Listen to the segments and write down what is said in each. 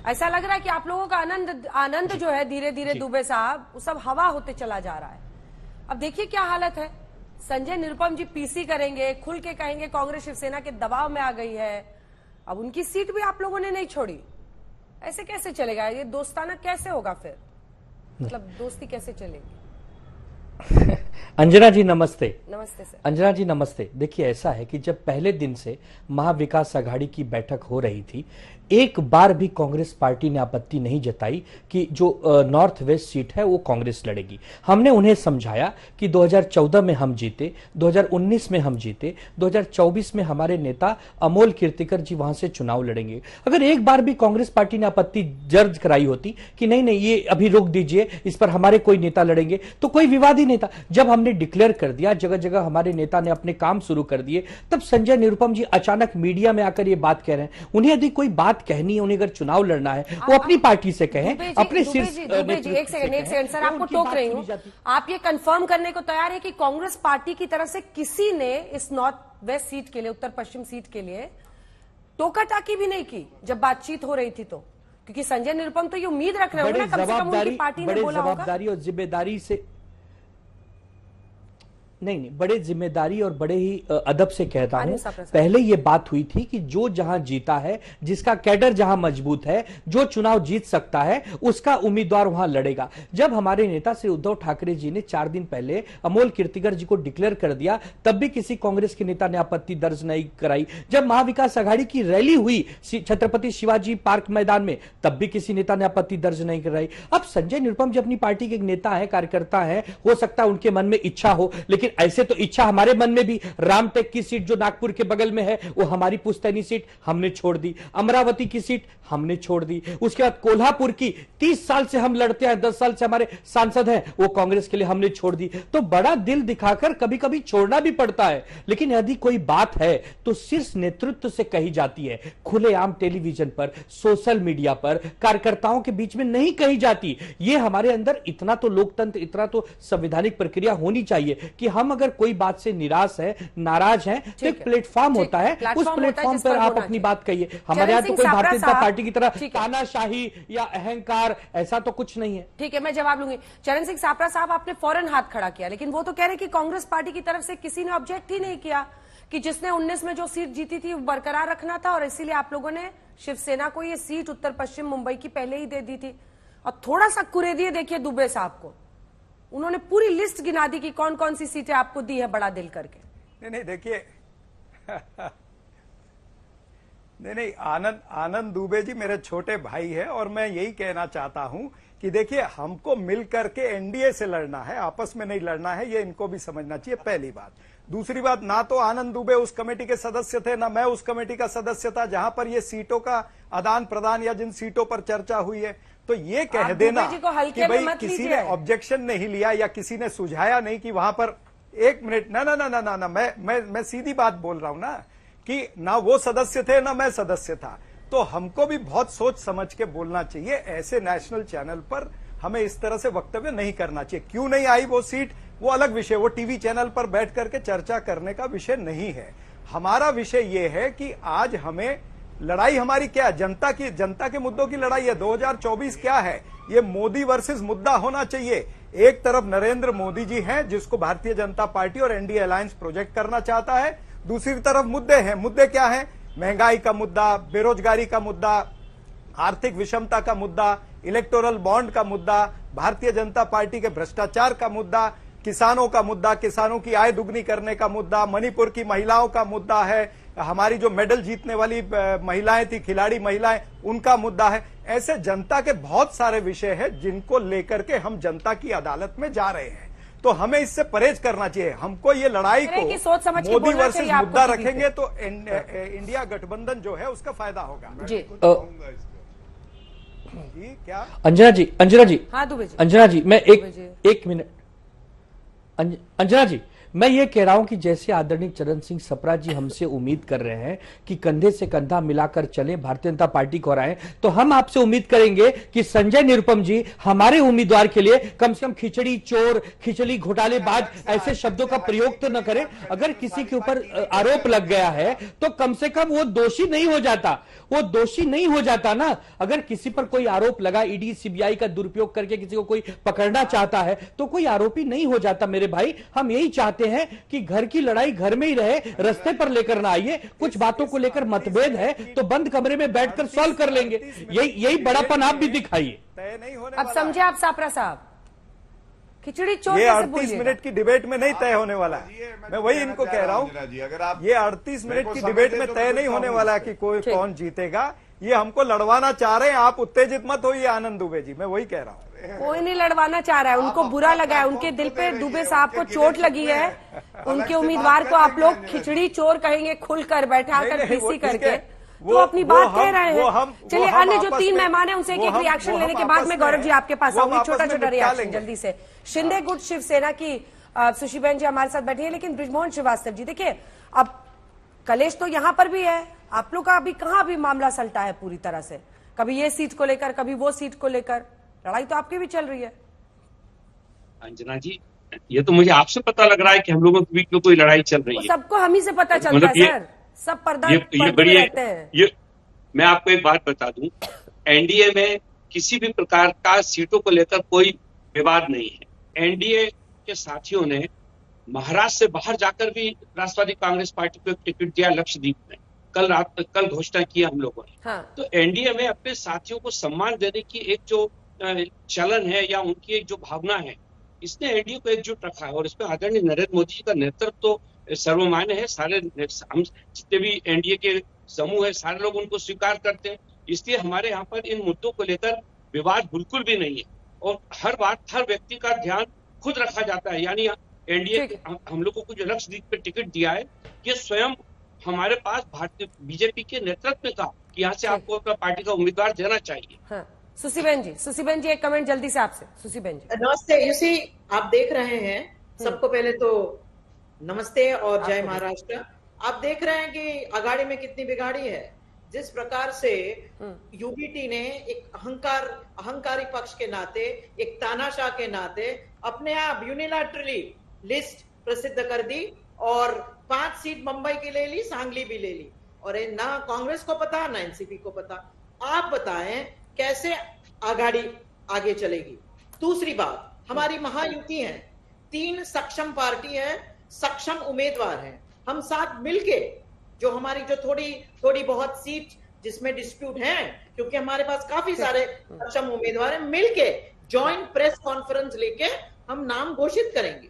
ऐसा लग रहा है कि आप लोगों का आनंद आनंद जो है धीरे धीरे दुबे साहब वो सब हवा होते चला जा रहा है। अब देखिए क्या हालत है, संजय निरुपम जी पीसी करेंगे, खुल के कहेंगे कांग्रेस शिवसेना के दबाव में आ गई है। अब उनकी सीट भी आप लोगों ने नहीं छोड़ी, ऐसे कैसे चलेगा? ये दोस्ताना कैसे होगा फिर, मतलब दोस्ती कैसे चलेगी? अंजना जी नमस्ते। नमस्ते सर। अंजना जी नमस्ते। देखिए ऐसा है कि जब पहले दिन से महाविकास आघाड़ी की बैठक हो रही थी, एक बार भी कांग्रेस पार्टी ने आपत्ति नहीं जताई कि जो नॉर्थ वेस्ट सीट है वो कांग्रेस लड़ेगी। हमने उन्हें समझाया कि 2014 में हम जीते, 2019 में हम जीते, 2024 में हमारे नेता अमोल कीर्तिकर जी वहां से चुनाव लड़ेंगे। अगर एक बार भी कांग्रेस पार्टी ने आपत्ति दर्ज कराई होती कि नहीं नहीं ये अभी रोक दीजिए, इस पर हमारे कोई नेता लड़ेंगे, तो कोई विवाद ही नहीं था। जब हमने डिक्लेयर कर दिया, जगह जगह हमारे नेता ने अपने काम शुरू कर दिए, तब संजय निरुपम जी अचानक मीडिया में आकर ये बात कह रहे हैं। उन्हें यदि कोई बात कहनी है, उन्हें अगर चुनाव लड़ना है वो अपनी पार्टी से कहें, अपने शीर्ष एक सेकंड सर, आपको टोक रही हूं। आप ये कंफर्म करने को तैयार है कि कांग्रेस पार्टी की तरफ से किसी ने इस नॉर्थ वेस्ट सीट के लिए, उत्तर पश्चिम सीट के लिए टोका टाकी भी नहीं की जब बातचीत हो रही थी? तो क्योंकि संजय निरुपम तो ये उम्मीद रख रहे हो ना, कम से कम उनकी पार्टी ने बोला होगा। जवाबदारी और जिम्मेदारी से नहीं, बड़े जिम्मेदारी और बड़े ही अदब से कहता हूं, पहले ये बात हुई थी कि जो जहां जीता है, जिसका कैडर जहां मजबूत है, जो चुनाव जीत सकता है, उसका उम्मीदवार वहां लड़ेगा। जब हमारे नेता श्री उद्धव ठाकरे जी ने 4 दिन पहले अमोल कीर्तिकर जी को डिक्लेयर कर दिया, तब भी किसी कांग्रेस के नेता ने आपत्ति दर्ज नहीं कराई। जब महाविकास आघाड़ी की रैली हुई छत्रपति शिवाजी पार्क मैदान में, तब भी किसी नेता ने आपत्ति दर्ज नहीं कराई। अब संजय निरुपम जी अपनी पार्टी के एक नेता है, कार्यकर्ता है, हो सकता है उनके मन में इच्छा हो, लेकिन ऐसे तो इच्छा हमारे मन में भी। रामटेक की सीट जो नागपुर के बगल में है वो हमारी पुश्तैनी सीट हमने छोड़ दी, अमरावती की सीट हमने छोड़ दी, उसके बाद कोल्हापुर की 30 साल से हम लड़ते हैं, 10 साल से हमारे सांसद हैं, वो कांग्रेस के लिए हमने छोड़ दी। तो बड़ा दिल दिखाकर कभी कभी छोड़ना भी पड़ता है, लेकिन यदि कोई बात है तो शीर्ष नेतृत्व से कही जाती है, खुलेआम टेलीविजन पर, सोशल मीडिया पर, कार्यकर्ताओं के बीच में नहीं कही जाती। ये हमारे अंदर इतना तो लोकतंत्र, इतना तो संवैधानिक प्रक्रिया होनी चाहिए कि हम अगर कोई बात से निराश है, नाराज है, तो एक प्लेटफॉर्म होता है, उस प्लेटफॉर्म पर आप अपनी बात कहिए। हमारे यहाँ तो कोई भारतीय जनता पार्टी की तरह तानाशाही या अहंकार ऐसा तो कुछ नहीं है। ठीक है, मैं जवाब लूंगी। चरण सिंह सापरा साहब, आपने फौरन हाथ खड़ा किया, लेकिन वो तो कह रहे कि कांग्रेस पार्टी की तरफ से किसी ने ऑब्जेक्ट ही नहीं किया कि जिसने 19 में जो सीट जीती थी बरकरार रखना था, और इसीलिए आप लोगों ने शिवसेना को ये सीट उत्तर पश्चिम मुंबई की पहले ही दे दी थी। और थोड़ा सा कुरेदिए देखिए दुबे साहब को, उन्होंने पूरी लिस्ट गिना दी कि कौन कौन सी सीटें आपको दी है बड़ा दिल करके। नहीं देखिए नहीं आनंद दुबे जी मेरे छोटे भाई है, और मैं यही कहना चाहता हूं कि देखिए हमको मिल करके एनडीए से लड़ना है, आपस में नहीं लड़ना है, ये इनको भी समझना चाहिए, पहली बात। दूसरी बात, ना तो आनंद दुबे उस कमेटी के सदस्य थे, ना मैं उस कमेटी का सदस्य था जहां पर ये सीटों का आदान प्रदान या जिन सीटों पर चर्चा हुई है। तो ये कह देना कि भाई किसी ने ऑब्जेक्शन नहीं लिया या किसी ने सुझाया नहीं कि वहां पर, एक मिनट, ना ना ना ना ना, ना मैं सीधी बात बोल रहा हूं ना कि ना वो सदस्य थे ना मैं सदस्य था। तो हमको भी बहुत सोच समझ के बोलना चाहिए, ऐसे नेशनल चैनल पर हमें इस तरह से वक्तव्य नहीं करना चाहिए। क्यों नहीं आई वो सीट, वो अलग विषय, वो टीवी चैनल पर बैठ करके चर्चा करने का विषय नहीं है। हमारा विषय ये है कि आज हमें लड़ाई हमारी क्या है, जनता के मुद्दों की लड़ाई है। 2024 क्या है, ये मोदी वर्सेस मुद्दा होना चाहिए। एक तरफ नरेंद्र मोदी जी हैं जिसको भारतीय जनता पार्टी और एनडीए अलायंस प्रोजेक्ट करना चाहता है, दूसरी तरफ मुद्दे हैं। मुद्दे क्या हैं? महंगाई का मुद्दा, बेरोजगारी का मुद्दा, आर्थिक विषमता का मुद्दा, इलेक्टोरल बॉन्ड का मुद्दा, भारतीय जनता पार्टी के भ्रष्टाचार का मुद्दा, किसानों का मुद्दा, किसानों की आय दुगनी करने का मुद्दा, मणिपुर की महिलाओं का मुद्दा है, हमारी जो मेडल जीतने वाली महिलाएं थी, खिलाड़ी महिलाएं, उनका मुद्दा है। ऐसे जनता के बहुत सारे विषय हैं जिनको लेकर के हम जनता की अदालत में जा रहे हैं। तो हमें इससे परहेज करना चाहिए। हमको ये लड़ाई को मोदी वर्सेस मुद्दा रखेंगे तो इंडिया गठबंधन जो है उसका फायदा होगा। जी क्या अंजना जी, हाँ दुबे जी, अंजना जी, मैं एक मिनट, अंजना जी, मैं ये कह रहा हूं कि जैसे आदरणीय चरण सिंह सप्रा जी हमसे उम्मीद कर रहे हैं कि कंधे से कंधा मिलाकर चले, भारतीय जनता पार्टी को हराएं, तो हम आपसे उम्मीद करेंगे कि संजय निरुपम जी हमारे उम्मीदवार के लिए कम से कम खिचड़ी चोर, खिचड़ी घोटालेबाज ऐसे शब्दों का प्रयोग तो न करें। अगर किसी के ऊपर आरोप लग गया है तो कम से कम वो दोषी नहीं हो जाता, वो दोषी नहीं हो जाता ना। अगर किसी पर कोई आरोप लगा, ईडी सीबीआई का दुरुपयोग करके किसी को कोई पकड़ना चाहता है तो कोई आरोपी नहीं हो जाता मेरे भाई। हम यही चाहते हैं कि घर की लड़ाई घर में ही रहे, रास्ते पर लेकर ना आइए। कुछ बातों को लेकर मतभेद है तो बंद कमरे में बैठकर सॉल्व कर लेंगे। यही बड़ापन आप भी दिखाइए। अब समझे आप सापरा साहब, खिचड़ी चोर ये कैसे 38 बोलिएगा? मिनट की डिबेट में नहीं तय होने वाला है। मैं वही इनको कह रहा हूं, ये 38 मिनट की डिबेट में तय नहीं होने वाला है कि कोई कौन जीतेगा। ये हमको लड़वाना चाह रहे हैं, आप उत्तेजित मत होइए आनंद दुबे जी, मैं वही कह रहा हूं। कोई नहीं लड़वाना चाह रहा है, उनको बुरा लगा है, उनके दिल पे दुबे साहब को चोट लगी है। उनके उम्मीदवार को आप लोग खिचड़ी चोर कहेंगे, खुलकर बैठाकर पीसी करके, तो अपनी बात कह रहे हैं। चलिए, अन्य जो 3 मेहमान है उनसे एक रिएक्शन लेने के बाद में गौरव जी आपके पास आऊंगी। छोटा छोटा रिएक्शन जल्दी से। शिंदे गुट शिवसेना की सुशी बहन जी हमारे साथ बैठी है, लेकिन ब्रिजमोहन श्रीवास्तव जी, देखिए अब कलेश तो यहां पर भी है, आप लोग का अभी कहां भी मामला सलटा है पूरी तरह से, कभी ये सीट को लेकर कभी वो सीट को लेकर, लड़ाई तो आपकी भी चल रही है। अंजना जी, ये तो मुझे आपसे पता लग रहा है कि हम लोगों के बीच में कोई लड़ाई चल रही है। सबको हम ही से पता चलता है सर, सब पर्दा पर्दे में रहते हैं। ये मैं आपको एक बात बता दूं, एनडीए में किसी भी प्रकार का सीटों को लेकर कोई विवाद नहीं है। एनडीए के साथियों ने महाराष्ट्र से बाहर जाकर भी राष्ट्रवादी कांग्रेस पार्टी को एक टिकट दिया लक्षद्वीप में, कल घोषणा किया हम लोगों ने। हाँ। तो एनडीए में अपने साथियों को सम्मान देने की एक जो चलन है या उनकी एक जो भावना है, इसने एनडीए को एकजुट रखा है और इसमें आदरणीय नरेंद्र मोदी जी का नेतृत्व तो सर्वमान्य है। सारे हम जितने भी एनडीए के समूह है सारे लोग उनको स्वीकार करते हैं, इसलिए हमारे यहाँ पर इन मुद्दों को लेकर विवाद बिल्कुल भी नहीं है और हर बात हर व्यक्ति का ध्यान खुद रखा जाता है। यानी एनडीए हम लोगों को जो लक्षद्वीप पे टिकट दिया है, ये स्वयं हमारे पास भारतीय बीजेपी के नेतृत्व में था कि यहाँ से आपको अपना पार्टी का उम्मीदवार देना चाहिए। हाँ। सुसीबेन जी एक कमेंट जल्दी से आपसे। सुसीबेन जी नमस्ते। यूसी आप देख रहे हैं, सबको पहले तो नमस्ते और जय महाराष्ट्र। आप देख रहे हैं कि अगाड़ी में कितनी बिगाड़ी है। जिस प्रकार से यूबीटी ने एक अहंकारी पक्ष के नाते, एक तानाशाह के नाते अपने आप यूनिलैटरली लिस्ट प्रसिद्ध कर दी और 5 सीट मुंबई की ले ली, सांगली भी ले ली, और ना कांग्रेस को पता ना एनसीपी को पता। आप बताएं कैसे आगाड़ी आगे चलेगी। दूसरी बात, हमारी महायुति है, 3 सक्षम पार्टी है, सक्षम उम्मीदवार हैं। हम साथ मिलके जो हमारी जो थोड़ी बहुत सीट जिसमें डिस्प्यूट है, क्योंकि हमारे पास काफी सारे सक्षम उम्मीदवार हैं, मिलके जॉइंट प्रेस कॉन्फ्रेंस लेके हम नाम घोषित करेंगे।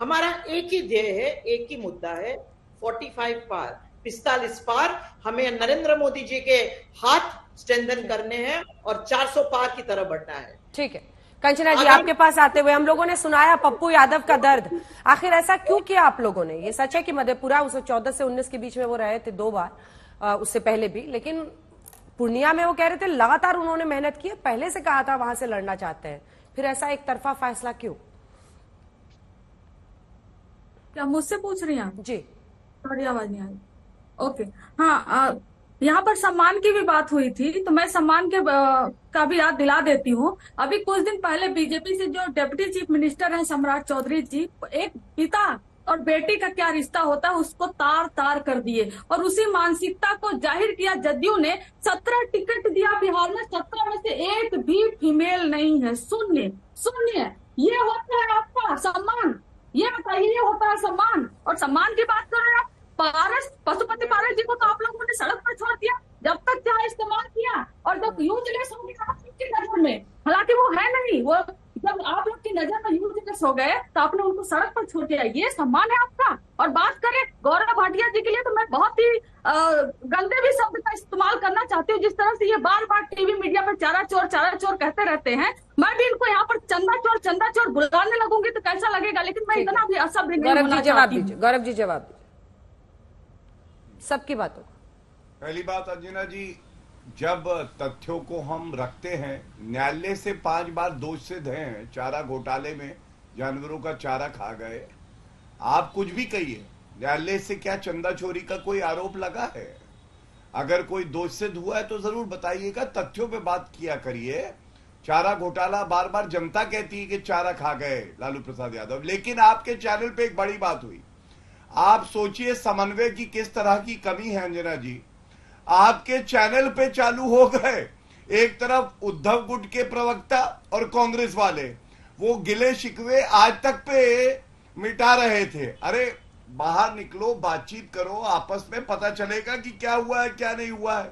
हमारा एक ही ध्येय है, एक ही मुद्दा है, 45 पार, 45 पार। हमें नरेंद्र मोदी जी के हाथ स्ट्रेंथन करने हैं और 400 पार की तरफ बढ़ना है। ठीक है कंचना जी, आपके पास आते हुए हम लोगों ने सुनाया पप्पू यादव का दर्द। आखिर ऐसा क्यों किया आप लोगों ने? ये सच है कि मधेपुरा 14 से 19 के बीच में वो रहे थे 2 बार, उससे पहले भी, लेकिन पूर्णिया में वो कह रहे थे लगातार उन्होंने मेहनत की, पहले से कहा था वहां से लड़ना चाहते हैं, फिर ऐसा एक तरफा फैसला क्यों? क्या मुझसे पूछ रही हैं? जी थोड़ी आवाज नहीं आ रही। ओके, हाँ, यहाँ पर सम्मान की भी बात हुई थी, तो मैं सम्मान के का भी याद दिला देती हूँ। अभी कुछ दिन पहले बीजेपी से जो डिप्टी चीफ मिनिस्टर हैं सम्राट चौधरी जी, एक पिता और बेटी का क्या रिश्ता होता है उसको तार तार कर दिए और उसी मानसिकता को जाहिर किया। जदयू ने 17 टिकट दिया बिहार में, 17 में से एक भी फीमेल नहीं है। शून्य। ये होता है आपका सम्मान? ये बताइए, ये होता है सम्मान? और सम्मान की बात कर रहे हैं पारस, पशुपति पारस जी को तो आप लोगों ने सड़क पर छोड़ दिया, जब तक चाहे इस्तेमाल किया, और जब यूजलेस हो गया आपकी नजर में, हालांकि वो है नहीं, वो जब आप लोग की नजर में यूजलेस हो गए तो आपने उनको सड़क पर छोड़ दिया। ये सम्मान है आपका? और बात करें गौरव भाटिया जी के लिए, तो मैं बहुत ही गंदे भी शब्द का इस्तेमाल करना चाहती हूँ। जिस तरह से ये बार बार टीवी मीडिया पर चारा चोर कहते रहते हैं, मैं भी इनको यहाँ पर चंदा चोर बुलाने लगूंगी तो कैसा लगेगा, लेकिन मैं इतना भी असभ्य नहीं होना चाहती हूँ। गौरव जी जवाब दीजिए सबकी बातों। पहली बात अंजना जी, जब तथ्यों को हम रखते हैं, न्यायालय से 5 बार दोषित हैं चारा घोटाले में, जानवरों का चारा खा गए, आप कुछ भी कहिए, न्यायालय से क्या चंदा चोरी का कोई आरोप लगा है? अगर कोई दोष सिद्ध हुआ है तो जरूर बताइएगा, तथ्यों पे बात किया करिए। चारा घोटाला बार बार जनता कहती है कि चारा खा गए लालू प्रसाद यादव, लेकिन आपके चैनल पे एक बड़ी बात हुई। आप सोचिए समन्वय की किस तरह की कमी है अंजना जी। आपके चैनल पे चालू हो गए, एक तरफ उद्धव गुट के प्रवक्ता और कांग्रेस वाले वो गिले शिकवे आज तक पे मिटा रहे थे। अरे बाहर निकलो, बातचीत करो, आपस में पता चलेगा कि क्या हुआ है क्या नहीं हुआ है।